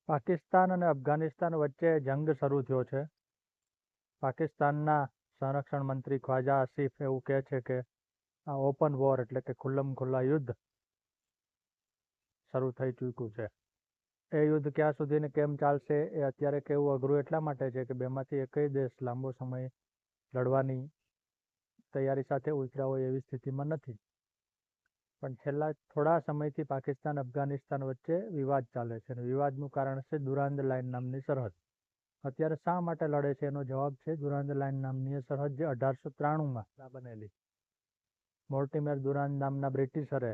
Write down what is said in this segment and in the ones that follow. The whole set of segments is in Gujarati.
પાકિસ્તાન અને અફઘાનિસ્તાન વચ્ચે જંગ શરૂ થયો છે. પાકિસ્તાનના સંરક્ષણ મંત્રી ખ્વાજા આસિફ એવું કહે છે કે આ ઓપન વોર એટલે કે ખુલ્લા યુદ્ધ શરૂ થઈ ચૂક્યું છે. એ યુદ્ધ ક્યાં સુધી ને કેમ ચાલશે એ અત્યારે કહેવું અઘરું એટલા માટે છે કે બેમાંથી એકય દેશ લાંબો સમય લડવાની તૈયારી સાથે ઉતર્યા હોય એવી સ્થિતિમાં નથી. પણ છેલ્લા થોડા સમયથી પાકિસ્તાન અફઘાનિસ્તાન વચ્ચે વિવાદ ચાલે છે અને વિવાદનું કારણ છે દુરાંદ લાઇન નામની સરહદ. અત્યારે શા માટે લડે છે એનો જવાબ છે દુરાંદ લાઇન નામની એ સરહદ જે 1893માં બનેલી. મોર્ટિમર દુરાંદ નામના બ્રિટિશરે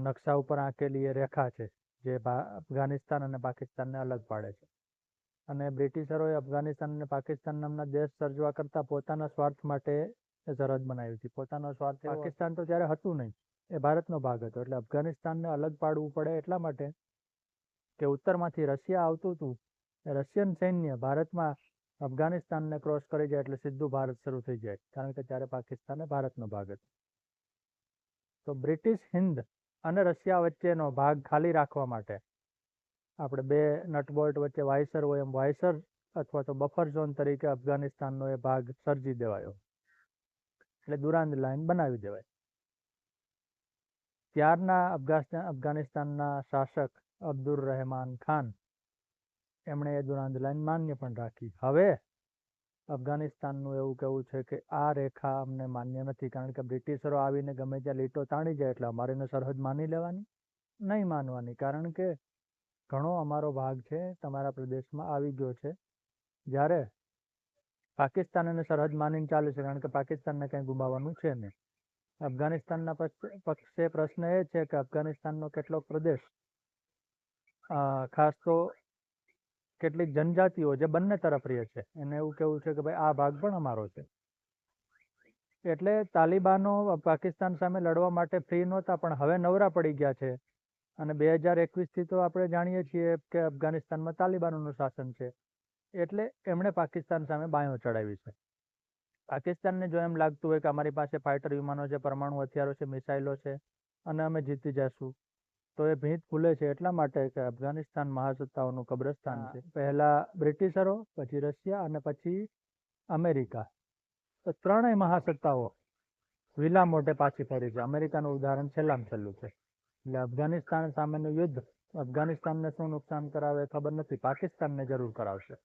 નકશા ઉપર આંકેલી એ રેખા છે જે અફઘાનિસ્તાન અને પાકિસ્તાનને અલગ પાડે છે. અને બ્રિટિશરોએ અફઘાનિસ્તાન અને પાકિસ્તાન નામના દેશ સર્જવા કરતાં પોતાના સ્વાર્થ માટે એ સરહદ બનાવી હતી. પોતાનો સ્વાર્થ પાકિસ્તાન તો ત્યારે હતું નહીં, એ ભારતનો ભાગ હતો. એટલે અફઘાનિસ્તાનને અલગ પાડવું પડે એટલા માટે કે ઉત્તરમાંથી રશિયા આવતું હતું. રશિયન સૈન્ય ભારતમાં અફઘાનિસ્તાનને ક્રોસ કરી જાય એટલે સીધું ભારત શરૂ થઈ જાય, કારણ કે ત્યારે પાકિસ્તાન એ ભારતનો ભાગ હતો. તો બ્રિટિશ હિન્દ અને રશિયા વચ્ચેનો ભાગ ખાલી રાખવા માટે આપણે બે નટબોલ્ટ વચ્ચે વાયસર હોય એમ વાયસર અથવા તો બફર ઝોન તરીકે અફઘાનિસ્તાનનો એ ભાગ સર્જી દેવાયો. એટલે દુરાંદ લાઇન બનાવી દેવાય. ત્યારના અફઘાનિસ્તાનના શાસક અબ્દુર રહેમાન ખાન એમણે એ દુરાંદ લાઇન માન્ય પણ રાખી. હવે અફઘાનિસ્તાનનું એવું કહેવું છે કે આ રેખા અમને માન્ય નથી, કારણ કે બ્રિટિશરો આવીને ગમે ત્યાં લીટો તાણી જાય એટલે અમારે સરહદ માની લેવાની નહીં માનવાની, કારણ કે ઘણો અમારો ભાગ છે તમારા પ્રદેશમાં આવી ગયો છે. જ્યારે પાકિસ્તાન અને સરહદ માનીને ચાલે છે, કારણ કે પાકિસ્તાનને કંઈ ગુમાવવાનું છે નહીં. અફઘાનિસ્તાનના પક્ષે પ્રશ્ન એ છે કે અફઘાનિસ્તાનનો કેટલોક પ્રદેશ ખાસ તો કેટલીક જનજાતિઓ જે બંને તરફ રહે છે એને એવું કહેવું છે કે ભાઈ આ ભાગ પણ અમારો છે. એટલે તાલિબાનો પાકિસ્તાન સામે લડવા માટે ફ્રી નહોતા, પણ હવે નવરા પડી ગયા છે. અને 2021થી તો આપણે જાણીએ છીએ કે અફઘાનિસ્તાનમાં તાલિબાનોનું શાસન છે. એટલે એમણે પાકિસ્તાન સામે બાયો ચડાવી છે. પાકિસ્તાનને જો એમ લાગતું હોય કે અમારી પાસે ફાઇટર વિમાનો છે, પરમાણુ હથિયારો છે, મિસાઇલો છે અને અમે જીતી જશું, તો એ ભીંત ભૂલે છે. એટલા માટે કે અફઘાનિસ્તાન મહાસત્તાઓનું કબ્રસ્તાન છે. પહેલા બ્રિટિશરો, પછી રશિયા અને પછી અમેરિકા, તો ત્રણેય મહાસત્તાઓ વિલા મોઢે પાછી ફરી છે. અમેરિકાનું ઉદાહરણ છેલ્લામાં છેલ્લું છે. એટલે અફઘાનિસ્તાન સામેનું યુદ્ધ અફઘાનિસ્તાનને શું નુકસાન કરાવે ખબર નથી, પાકિસ્તાનને જરૂર કરાવશે.